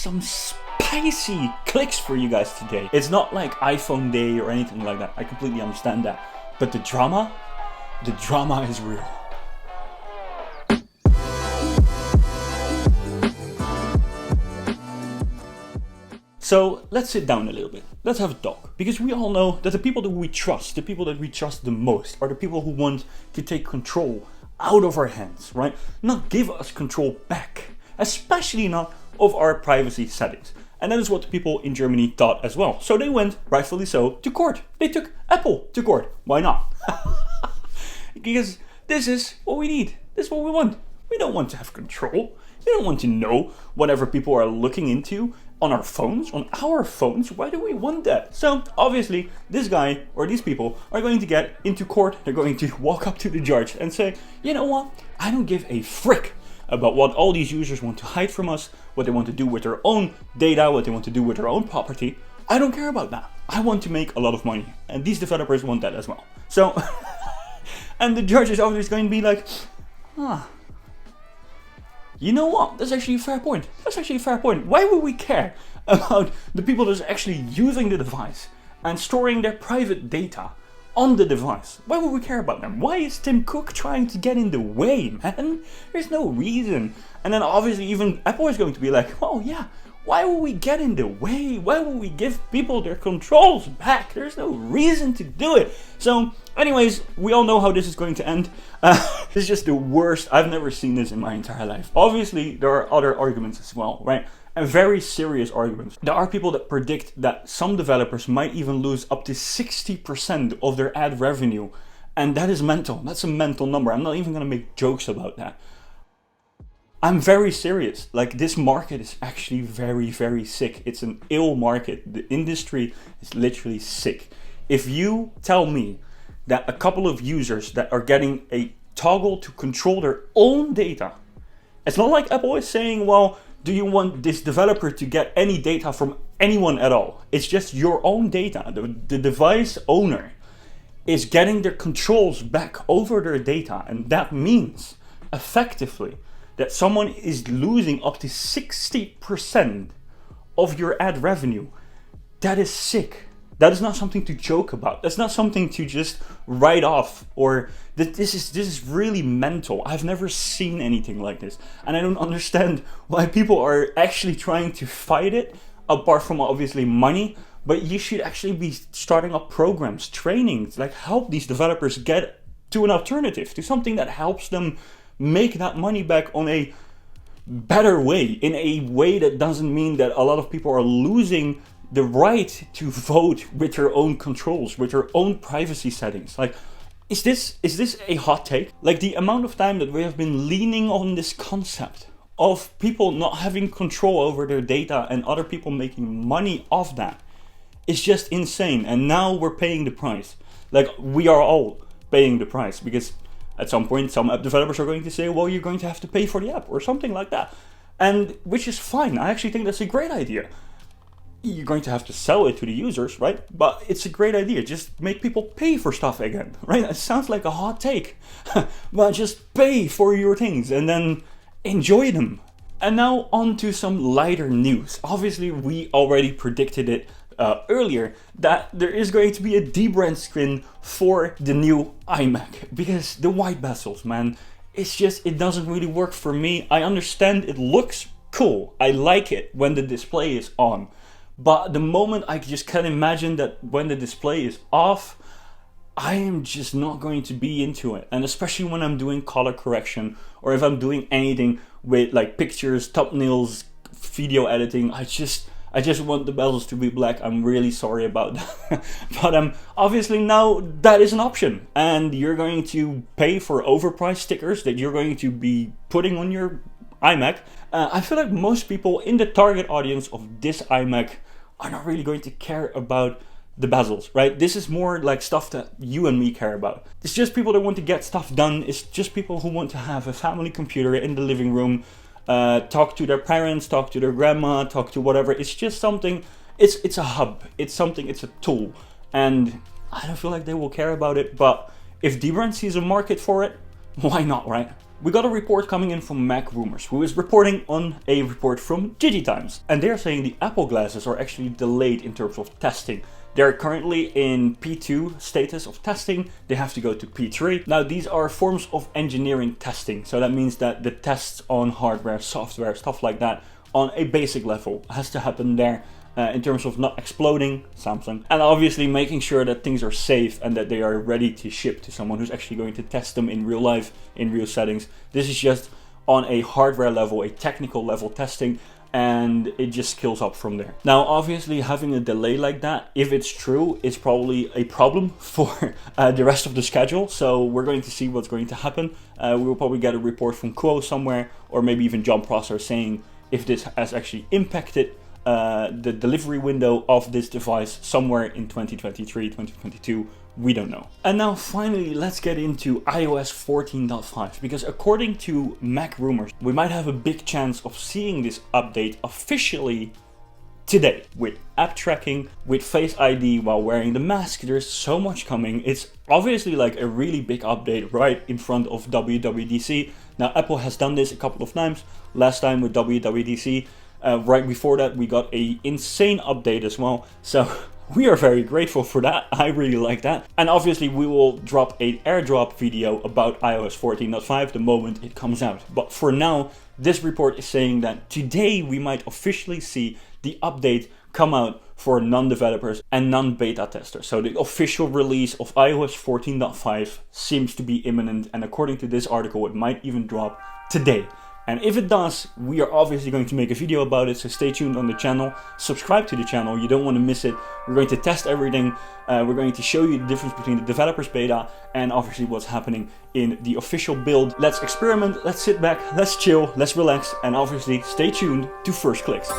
some spicy clicks for you guys today. It's not like iPhone day or anything like that. I completely understand that. But the drama is real. So let's sit down a little bit. Let's have a talk. Because we all know that the people that we trust, the people that we trust the most, are the people who want to take control out of our hands, right? Not give us control back. Especially not of our privacy settings. And that is what the people in Germany thought as well. So they went, rightfully so, to court. They took Apple to court. Why not? Because this is what we need. This is what we want. We don't want to have control. We don't want to know whatever people are looking into on our phones, on our phones. Why do we want that? So obviously this guy or these people are going to get into court. They're going to walk up to the judge and say, you know what? I don't give a frick about what all these users want to hide from us, what they want to do with their own data, what they want to do with their own property. I don't care about that. I want to make a lot of money. And these developers want that as well. So, and the judge is obviously going to be like, you know what? That's actually a fair point. That's actually a fair point. Why would we care about the people that's actually using the device and storing their private data on the device? Why would we care about them? Why is Tim Cook trying to get in the way, man? There's no reason. And then obviously even Apple is going to be like, oh yeah, why would we get in the way? Why would we give people their controls back? There's no reason to do it. So anyways, we all know how this is going to end. This is just the worst. I've never seen this in my entire life. Obviously, there are other arguments as well, right? And very serious arguments. There are people that predict that some developers might even lose up to 60% of their ad revenue. And that is mental. That's a mental number. I'm not even going to make jokes about that. I'm very serious. Like, this market is actually very, very sick. It's an ill market. The industry is literally sick. If you tell me that a couple of users that are getting a toggle to control their own data, it's not like Apple is saying, well, do you want this developer to get any data from anyone at all? It's just your own data. The device owner is getting their controls back over their data. And that means, effectively, that someone is losing up to 60% of your ad revenue. That is sick. That is not something to joke about. That's not something to just write off, or that this is really mental. I've never seen anything like this. And I don't understand why people are actually trying to fight it, apart from obviously money. But you should actually be starting up programs, trainings, like help these developers get to an alternative, to something that helps them make that money back on a better way, in a way that doesn't mean that a lot of people are losing the right to vote with their own controls, with their own privacy settings. Like, is this a hot take? Like, the amount of time that we have been leaning on this concept of people not having control over their data and other people making money off that is just insane. And now we're paying the price. Like, we are all paying the price, because at some point some app developers are going to say, well, you're going to have to pay for the app or something like that. And which is fine. I actually think that's a great idea. You're going to have to sell it to the users, right? But it's a great idea. Just make people pay for stuff again, right? It sounds like a hot take. But just pay for your things and then enjoy them. And now on to some lighter news. Obviously, we already predicted it earlier that there is going to be a dbrand skin for the new iMac, because the white bezels, man, it's just, it doesn't really work for me. I understand it looks cool. I like it when the display is on. But the moment I just can't imagine that when the display is off, I am just not going to be into it. And especially when I'm doing color correction, or if I'm doing anything with like pictures, thumbnails, video editing, I just want the bezels to be black. I'm really sorry about that. But obviously now that is an option. And you're going to pay for overpriced stickers that you're going to be putting on your iMac. I feel like most people in the target audience of this iMac are not really going to care about the bezels, right? This is more like stuff that you and me care about. It's just people that want to get stuff done. It's just people who want to have a family computer in the living room, talk to their parents, talk to their grandma, talk to whatever. It's just something, it's a hub, it's something, it's a tool. And I don't feel like they will care about it, but if dbrand sees a market for it, why not, right? we got a report coming in from Mac Rumors, who is reporting on a report from DigiTimes. And they're saying the Apple glasses are actually delayed in terms of testing. They're currently in P2 status of testing. They have to go to P3. Now, these are forms of engineering testing. So that means that the tests on hardware, software, stuff like that, on a basic level has to happen there. In terms of not exploding, Samsung, and obviously making sure that things are safe and that they are ready to ship to someone who's actually going to test them in real life, in real settings. This is just on a hardware level, a technical level testing, and it just scales up from there. Now, obviously having a delay like that, if it's true, it's probably a problem for the rest of the schedule. So we're going to see what's going to happen. We will probably get a report from Quo somewhere, or maybe even John Prosser saying if this has actually impacted the delivery window of this device somewhere in 2023, 2022, we don't know. And now finally, let's get into iOS 14.5, because according to Mac Rumors, we might have a big chance of seeing this update officially today, with app tracking, with Face ID while wearing the mask. There's so much coming. It's obviously like a really big update right in front of WWDC. Now, Apple has done this a couple of times, last time with WWDC. Right before that, we got an insane update as well. So we are very grateful for that. I really like that. And obviously we will drop an airdrop video about iOS 14.5 the moment it comes out. But for now, this report is saying that today we might officially see the update come out for non-developers and non-beta testers. So the official release of iOS 14.5 seems to be imminent. And according to this article, it might even drop today. And if it does, we are obviously going to make a video about it, so stay tuned on the channel, subscribe to the channel, you don't want to miss it. We're going to test everything, we're going to show you the difference between the developers beta and obviously what's happening in the official build. Let's experiment, let's sit back, let's chill, let's relax, and obviously stay tuned to First Clicks.